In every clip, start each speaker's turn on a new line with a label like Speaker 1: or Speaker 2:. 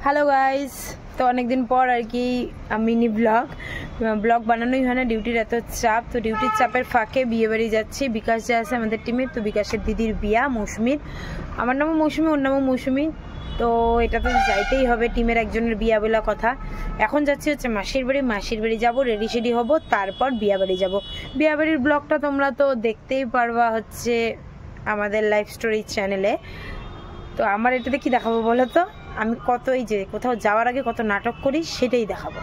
Speaker 1: Hello guys, তো অনেকদিন পর আর কি মিনি ব্লগ বানানোই হয় না, ডিউটির এত চাপ। তো ডিউটির চাপের ফাঁকে বিয়ে বাড়ি যাচ্ছি। বিকাশ যে আছে আমাদের টিমের, তো বিকাশের দিদির বিয়া মৌসুমীর। আমার নামও মৌসুমী, ওর নামও মৌসুমী। তো এটা তো যাইতেই হবে, টিমের একজনের বিয়া বলা কথা। এখন যাচ্ছি হচ্ছে মাসির বাড়ি যাবো, রেডি সেডি হবো, তারপর বিয়া বাড়ি যাবো। বিয়া বাড়ির ব্লগটা তোমরা তো দেখতেই পারবা হচ্ছে আমাদের লাইফ স্টোরি চ্যানেলে। তো আমার এটাতে কি দেখাবো বলো তো, আমি কত এই যে কোথাও যাওয়ার আগে কত নাটক করি সেটাই দেখাবো।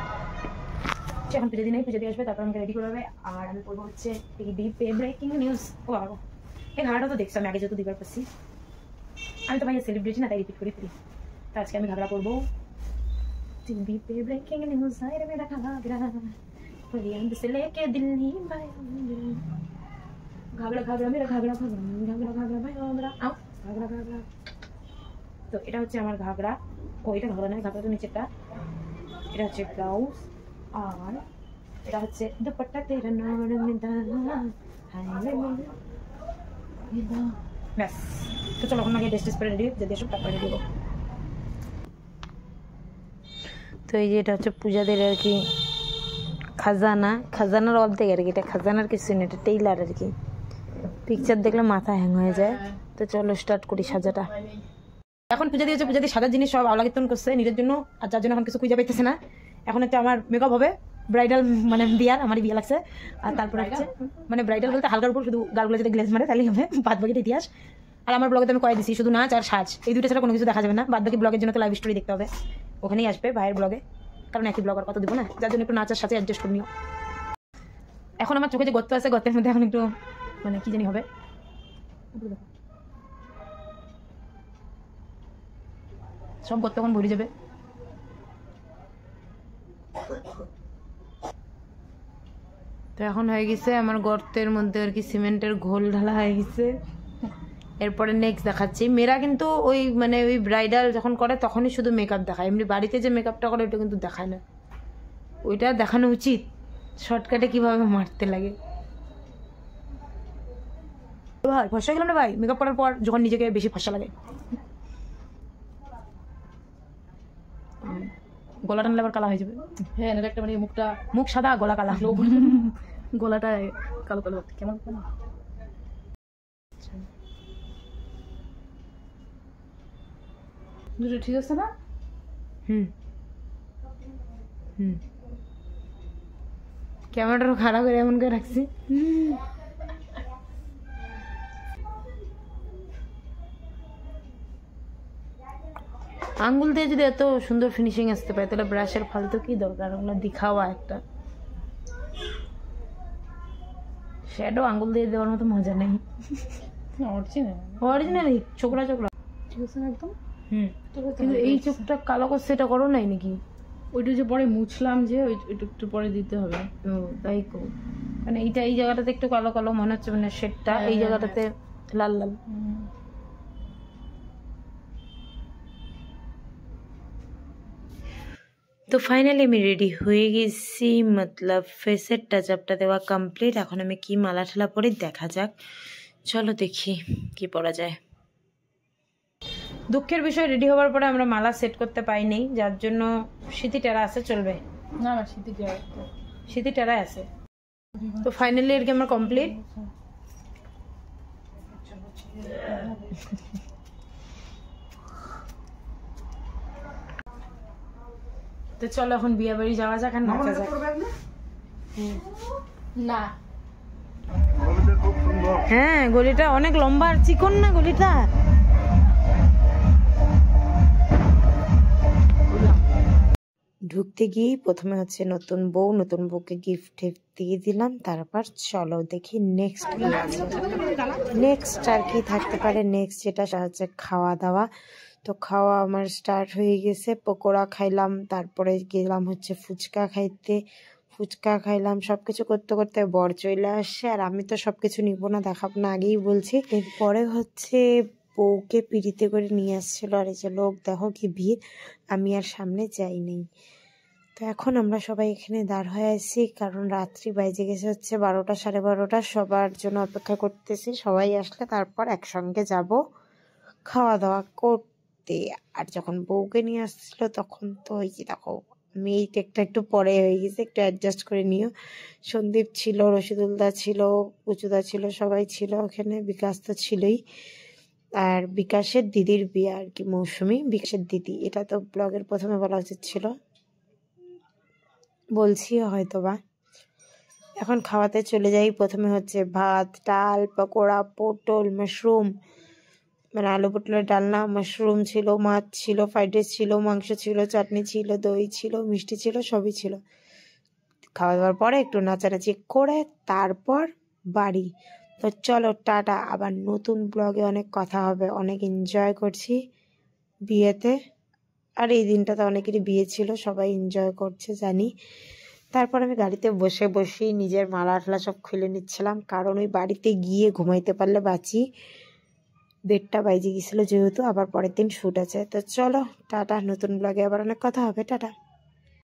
Speaker 1: এখন পুজো দিনে পুজো দিয়ে আসবে, তারপর আমাকে রেডি করে হবে। আর আমি করবো হচ্ছে ব্রেকিং নিউজ। ও বাবা, এই ঘাড়াটা তো দেখছো আমি আগে যত দিবার পাচ্ছি। আমি তো ভাই সেলিব্রিটি না, তাই রিপিট করে ফিরি। তো আজকে আমি ঘাগড়া করবো। टीवी पे ब्रेकिंग न्यूज आए रे मेरा घाघरा फरियाद से लेके दिल्ली घाघरा घाघरा मेरा घाघरा घाघरा घाघरा भाई मेरा आओ घाघरा घाघरा। তো এটা হচ্ছে আমার ঘাগড়া। ও এটা ঘাগড়া নয়, ঘাগড়া তো নিচেটা। এটা হচ্ছে ব্লাউজ, আর এটা হচ্ছে দুপাট্টা তেরা নাম মিদা হায় মিদা। ব্যাস, তো চলো এখন আগে ড্রেস পরে রেডি যদি এসব তারপরে রেডি হবো। তো এই যে এটা হচ্ছে পূজাদের আর কি খাজানার অর্ধেক আর কি। এটা খাজানার কিছু নেই, এটা টেইলার আর কি। পিকচার দেখলে মাথা হ্যাং হয়ে যায়। তো চলো স্টার্ট করি সাজাটা। এখন পূজা দিয়েছে, পূজা দিয়ে সাজার জিনিস সব আওলা কীর্তন করছে নিজের জন্য, আর যার জন্য এখন কিছু খুঁজে পাইতেছে না। এখন একটা আমার মেকআপ হবে ব্রাইডাল, মানে বিয়ার আমারই বিয়া লাগছে। আর তারপরে হচ্ছে মানে ব্রাইডাল বলতে হালকার উপর শুধু গালগুলো যদি গ্লেজ মারে তাহলেই হবে, বাদ বাকিটা ইতিহাস। আর আমার ব্লগে আমি কয়ে দিছি শুধু নাচ আর সাজ, এই দুটো ছাড়া কোনো কিছু দেখা যাবে না। বাদ বাকি ব্লগের জন্য তো লাইভ স্টোরি দেখতে হবে, ওখানেই আসবে ভাইয়ের ব্লগে, কারণ একই ব্লগ আর কত দিব না, যার জন্য একটু নাচ আর সাথে অ্যাডজাস্ট করে নিও। এখন আমার চোখে যে গর্ত আছে, গর্তের মধ্যে এখন একটু মানে কি জানি হবে, সব গর্ত এখন ভরে যাবে। তো এখন হয়ে গেছে আমার গর্তের মধ্যে আর কি সিমেন্টের ঘোল ঢালা হয়ে গেছে। এরপরে নেক্সট দেখাচ্ছি। মেয়েরা কিন্তু ওই মানে ওই ব্রাইডাল যখন করে তখনই শুধু মেকআপ দেখায়, এমনি বাড়িতে যে মেকআপটা করে ওইটা কিন্তু দেখায় না। ওইটা দেখানো উচিত শর্টকাটে কিভাবে মারতে লাগে। ভাই ফসা গেলাম না ভাই, মেকআপ করার পর যখন নিজেকে বেশি ফসা লাগে। গলা টানলে আবার কালা হয়ে যাবে। হ্যাঁ, একটা মানে মুখ সাদা, গলা কালা, গলাটা কালো কালো কেমন দুটো ঠিক আছে না? ক্যামেরাটা খারাপ করে এমন করে রাখছি। আঙ্গুল দিয়ে যদি এত সুন্দর ফিনিশিং আসতে পারে তাহলে ব্রাশের ফালতু কি দরকার, ওগুলো দেখাওয়া একটা। শ্যাডো আঙ্গুল দিয়ে দেওয়ার মতো মজা নেই। অরিজিনালি ছোকরা ছোকরা ঠিক আছে একদম। কিন্তু এই চোখটা কালো করছে, এটা করো নাই নাকি? ওইটা যে পরে মুছলাম যে ওইটা একটু পরে দিতে হবে। ও তাই কো, মানে এইটা এই জায়গাটাতে একটু কালো কালো মনে হচ্ছে, মানে শেডটা এই জায়গাটাতে লাল লাল। তো ফাইনালি আমি রেডি হয়ে গেছি, মতলব ফেসের টাচ আপটা দেওয়া কমপ্লিট। এখন আমি কি মালা ঠালা পরে দেখা যাক, চলো দেখি কি পরা যায়। দুঃখের বিষয়, রেডি হওয়ার পরে আমরা মালা সেট করতে পাইনি, যার জন্য স্মৃতি টেরা আছে চলবে না? না, স্মৃতি টেরাই আছে। তো ফাইনালি আর কি আমার কমপ্লিট। তো চলো এখন বিয়ে বাড়ি যাওয়া যাক আর নাচা যাক। না হ্যাঁ, গলিটা অনেক লম্বা আর চিকন না গলিটা। ঢুকতে গিয়ে প্রথমে হচ্ছে নতুন বউকে গিফট দিয়ে দিলাম। তারপর চলো দেখি নেক্সট আর কি থাকতে পারে। নেক্সট যেটা হচ্ছে খাওয়া দাওয়া। তো খাওয়া আমার স্টার্ট হয়ে গেছে, পকোড়া খাইলাম, তারপরে গেলাম হচ্ছে ফুচকা খাইতে। ফুচকা খাইলাম, সবকিছু করতে করতে বর চলে আসছে। আর আমি তো সবকিছু নিব না, দেখাবো না আগেই বলছি। এরপরে হচ্ছে বউকে পিড়িতে করে নিয়ে আসছিল। আর এই যে লোক দেখো কি ভিড়, আমি আর সামনে যাইনি। তো এখন আমরা সবাই এখানে দাঁড় হয়ে আছি, কারণ রাত্রি বাইজে গেছে হচ্ছে 12টা 12:30। সবার জন্য অপেক্ষা করতেছি, সবাই আসলে তারপর একসঙ্গে যাব খাওয়া দাওয়া করতে। করতে। আর যখন বউকে নিয়ে আসছিল তখন তো ওই যে দেখো আমি এই কেকটা একটু পরে হয়ে গেছে, একটু অ্যাডজাস্ট করে নিও। সন্দীপ ছিল, রশিদুলদা ছিল, পুচুদা ছিল, সবাই ছিল ওখানে, বিকাশ তো ছিলই। আর বিকাশের দিদির বিয়ে আর কি, মৌসুমি বিকাশের দিদি। এটা তো ব্লগের প্রথমে বলা উচিত ছিল, বলছি হয়তো বা। এখন খাওয়াতে চলে যাই। প্রথমে হচ্ছে ভাত, ডাল, পকোড়া, পটল, মাশরুম, মানে আলু পটলের ডালনা, মাশরুম ছিল, মাছ ছিল, ফ্রাইড রাইস ছিল, মাংস ছিল, চাটনি ছিল, দই ছিল, মিষ্টি ছিল, সবই ছিল। খাওয়া দাওয়ার পরে একটু নাচানাচি করে তারপর বাড়ি। তো চলো টাটা, আবার নতুন ব্লগে অনেক কথা হবে। অনেক এনজয় করছি বিয়েতে, আর এই দিনটাতে অনেকেরই বিয়ে ছিল, সবাই এনজয় করছে জানি। তারপর আমি গাড়িতে বসে বসেই নিজের মালা টালা সব খুলে নিচ্ছিলাম, কারণ ওই বাড়িতে গিয়ে ঘুমাইতে পারলে বাঁচি। 1:30 বাজে গেছিলো যেহেতু, আবার পরের দিন শ্যুট আছে। তো চলো টাটা, নতুন ব্লগে আবার অনেক কথা হবে, টাটা।